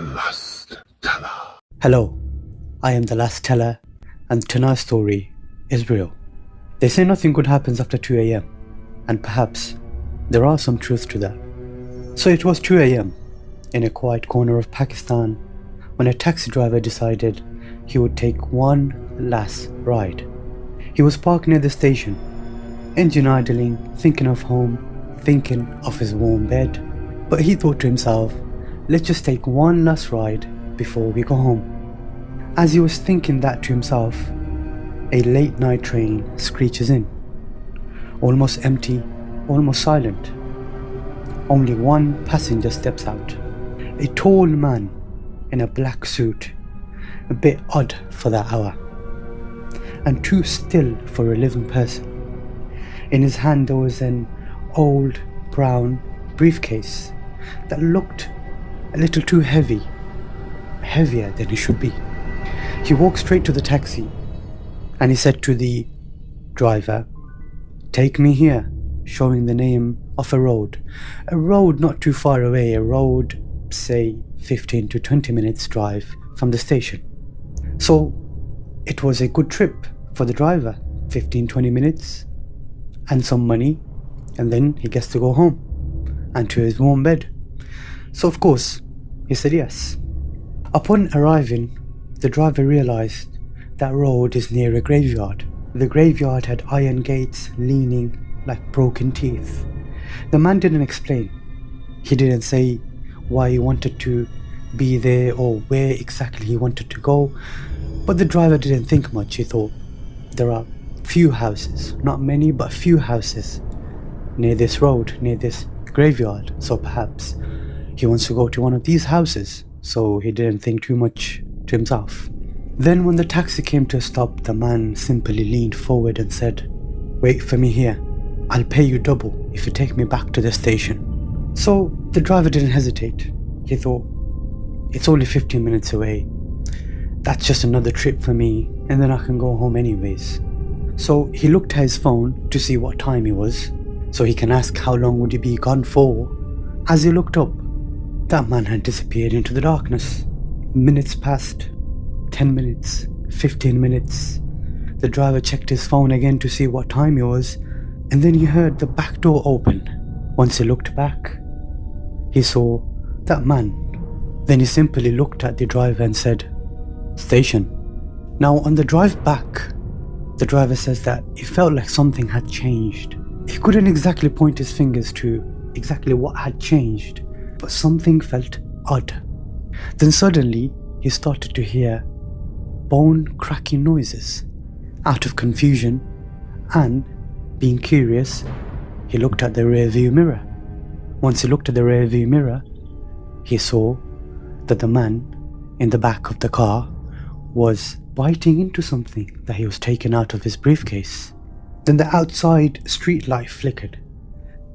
last teller. Hello, I am the last teller, and tonight's story is real. They say nothing good happens after 2 a.m, and perhaps there are some truth to that. So it was 2 a.m. in a quiet corner of Pakistan when a taxi driver decided he would take one last ride. He was parked near the station, engine idling, thinking of home, thinking of his warm bed. But he thought to himself, let's just take one last ride before we go home. As he was thinking that to himself, a late night train screeches in. Almost empty, almost silent. Only one passenger steps out. A tall man in a black suit, a bit odd for that hour, and too still for a living person. In his hand there was an old brown briefcase that looked a little too heavy, heavier than it should be. He walked straight to the taxi and he said to the driver, "Take me here," showing the name of a road not too far away, a road say 15 to 20 minutes drive from the station. So it was a good trip for the driver, 15-20 minutes and some money, and then he gets to go home and to his warm bed. So of course he said yes. Upon arriving, the driver realized that road is near a graveyard. The graveyard had iron gates leaning like broken teeth. The man didn't explain. He didn't say why he wanted to be there or where exactly he wanted to go, but the driver didn't think much. He thought, there are few houses, not many, but few houses near this road, near this graveyard, so perhaps he wants to go to one of these houses. So he didn't think too much to himself. Then when the taxi came to a stop, the man simply leaned forward and said, "Wait for me here. I'll pay you double if you take me back to the station." So the driver didn't hesitate. He thought, it's only 15 minutes away. That's just another trip for me, and then I can go home anyways. So he looked at his phone to see what time it was, so he can ask how long would he be gone for. As he looked up, that man had disappeared into the darkness. Minutes passed, 10 minutes, 15 minutes. The driver checked his phone again to see what time it was, and then he heard the back door open. Once he looked back, he saw that man. Then he simply looked at the driver and said, "Station." Now on the drive back, the driver says that it felt like something had changed. He couldn't exactly point his fingers to exactly what had changed, but something felt odd. Then suddenly he started to hear bone cracking noises. Out of confusion and being curious, he looked at the rear view mirror. Once he looked at the rear view mirror, he saw that the man in the back of the car was biting into something that he was taking out of his briefcase. Then the outside street light flickered,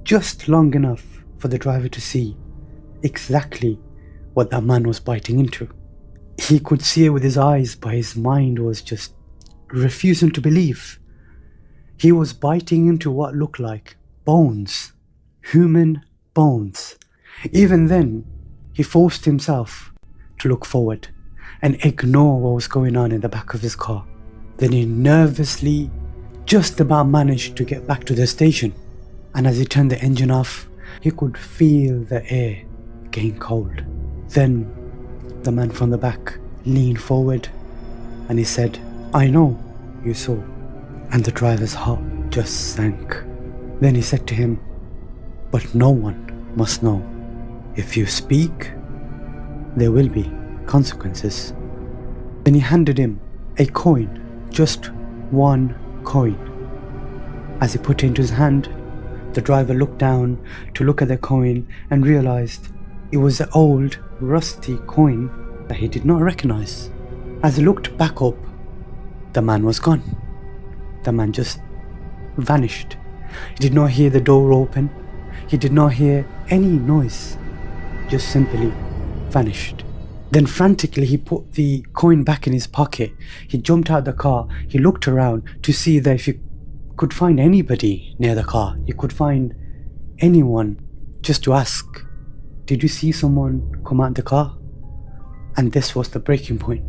just long enough for the driver to see exactly what that man was biting into. He could see it with his eyes, but his mind was just refusing to believe. He was biting into what looked like bones, human bones. Even then, he forced himself to look forward and ignore what was going on in the back of his car. Then he nervously just about managed to get back to the station, and as he turned the engine off, he could feel the air getting cold. Then the man from the back leaned forward and he said, "I know you saw," and the driver's heart just sank. Then he said to him, "But no one must know. If you speak, there will be consequences." Then he handed him a coin, just one coin. As he put it into his hand, the driver looked down to look at the coin and realized it was an old, rusty coin that he did not recognize. As he looked back up, the man was gone. The man just vanished. He did not hear the door open. He did not hear any noise. Just simply vanished. Then frantically he put the coin back in his pocket. He jumped out of the car. He looked around to see that if he could find anybody near the car, he could find anyone, just to ask, "Did you see someone come out of the car?" And this was the breaking point.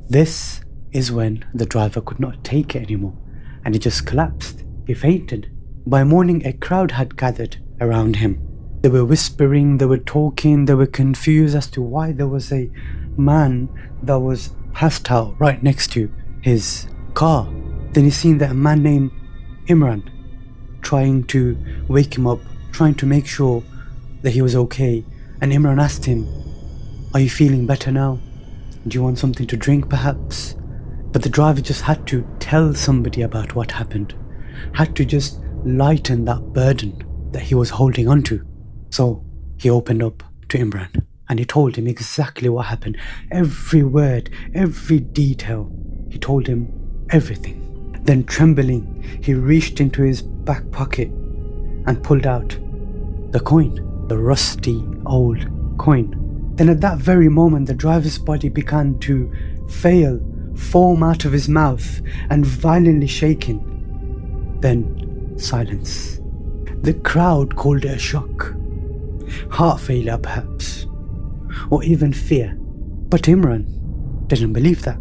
This is when the driver could not take it anymore and he just collapsed. He fainted. By morning, a crowd had gathered around him. They were whispering, they were talking, they were confused as to why there was a man that was passed out right next to his car. Then he seen that a man named Imran trying to wake him up, trying to make sure that he was okay. And Imran asked him, "Are you feeling better now? Do you want something to drink perhaps?" But the driver just had to tell somebody about what happened, had to just lighten that burden that he was holding on to. So he opened up to Imran and he told him exactly what happened. Every word, every detail. He told him everything. Then trembling, he reached into his back pocket and pulled out the coin, the rusty old coin. Then at that very moment, the driver's body began to fail, foam out of his mouth and violently shaking. Then silence. The crowd called it a shock, heart failure perhaps, or even fear. But Imran didn't believe that.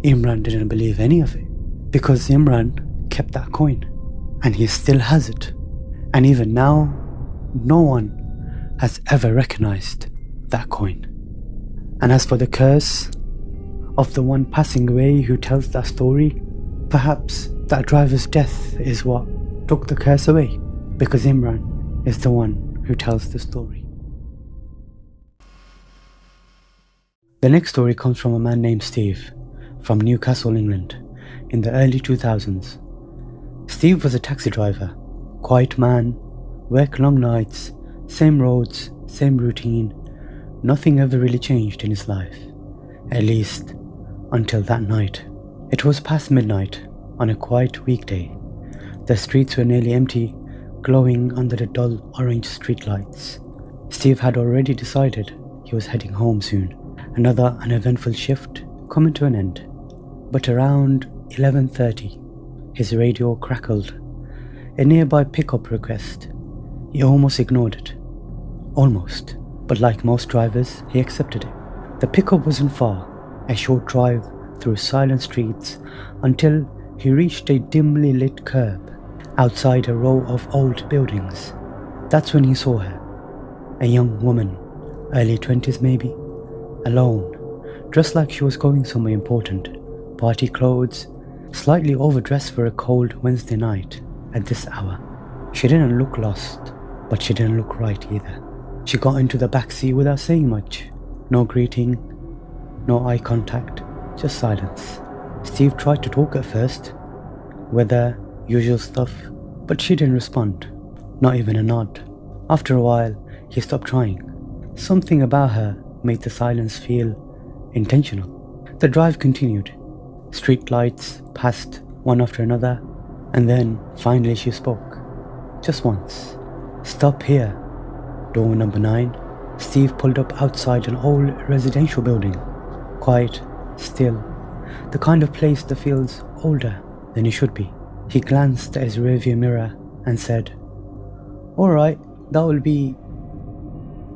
Imran didn't believe any of it, because Imran kept that coin and he still has it. And even now, no one has ever recognized that coin. And as for the curse of the one passing away who tells that story, perhaps that driver's death is what took the curse away, because Imran is the one who tells the story. The next story comes from a man named Steve from Newcastle, England, in the early 2000s. Steve was a taxi driver, quiet man, worked long nights, same roads, same routine. Nothing ever really changed in his life, at least until that night. It was past midnight on a quiet weekday. The streets were nearly empty, glowing under the dull orange streetlights. Steve had already decided he was heading home soon, another uneventful shift coming to an end. But around 11:30, his radio crackled. A nearby pickup request. He almost ignored it. Almost. But like most drivers, he accepted it. The pickup wasn't far, a short drive through silent streets until he reached a dimly lit curb outside a row of old buildings. That's when he saw her. A young woman, early 20s maybe, alone, dressed like she was going somewhere important. Party clothes, slightly overdressed for a cold Wednesday night at this hour. She didn't look lost, but she didn't look right either. She got into the back seat without saying much. No greeting, no eye contact, just silence. Steve tried to talk at first, weather, usual stuff, but she didn't respond, not even a nod. After a while, he stopped trying. Something about her made the silence feel intentional. The drive continued. Street lights passed one after another, and then finally she spoke. Just once. "Stop here." Door number 9. Steve pulled up outside an old residential building. Quiet, still, the kind of place that feels older than it should be. He glanced at his rearview mirror and said, "Alright, that will be..."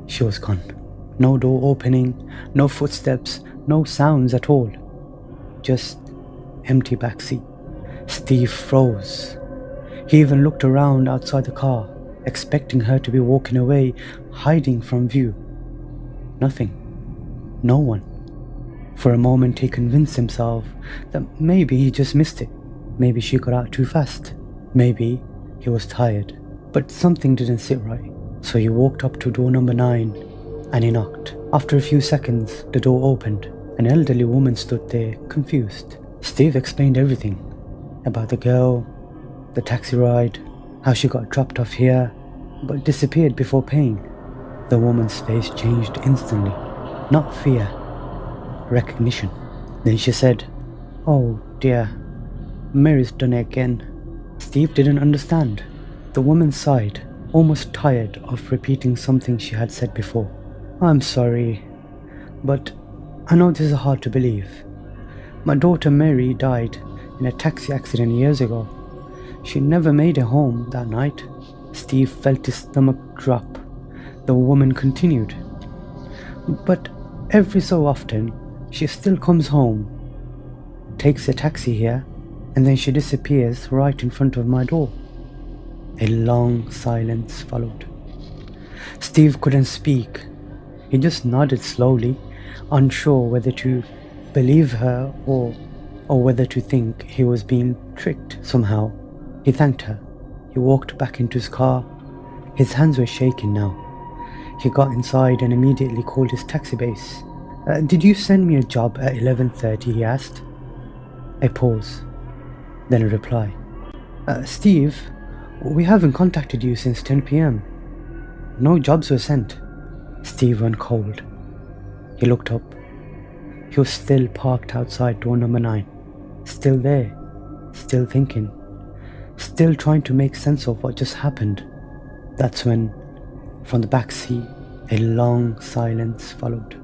She was gone. No door opening, no footsteps, no sounds at all. Just empty backseat. Steve froze. He even looked around outside the car, expecting her to be walking away, hiding from view. Nothing. No one. For a moment he convinced himself that maybe he just missed it. Maybe she got out too fast. Maybe he was tired. But something didn't sit right. So he walked up to door number 9 and he knocked. After a few seconds, the door opened. An elderly woman stood there, confused. Steve explained everything. About the girl, the taxi ride, how she got dropped off here, but disappeared before paying. The woman's face changed instantly. Not fear, recognition. Then she said, "Oh dear, Mary's done it again." Steve didn't understand. The woman sighed, almost tired of repeating something she had said before. "I'm sorry, but I know this is hard to believe. My daughter Mary died in a taxi accident years ago. She never made it home that night." Steve felt his stomach drop. The woman continued, "But every so often, she still comes home, takes a taxi here, and then she disappears right in front of my door. A long silence followed. Steve couldn't speak. He just nodded slowly, unsure whether to believe her or whether to think he was being tricked somehow. He thanked her. He walked back into his car. His hands were shaking now. He got inside and immediately called his taxi base. Did you send me a job at 11:30? He asked. A pause, then a reply. Steve, we haven't contacted you since 10 p.m. No jobs were sent. Steve went cold. He looked up. He was still parked outside door number 9. Still there. Still thinking. Still trying to make sense of what just happened. That's when, from the back seat, a long silence followed.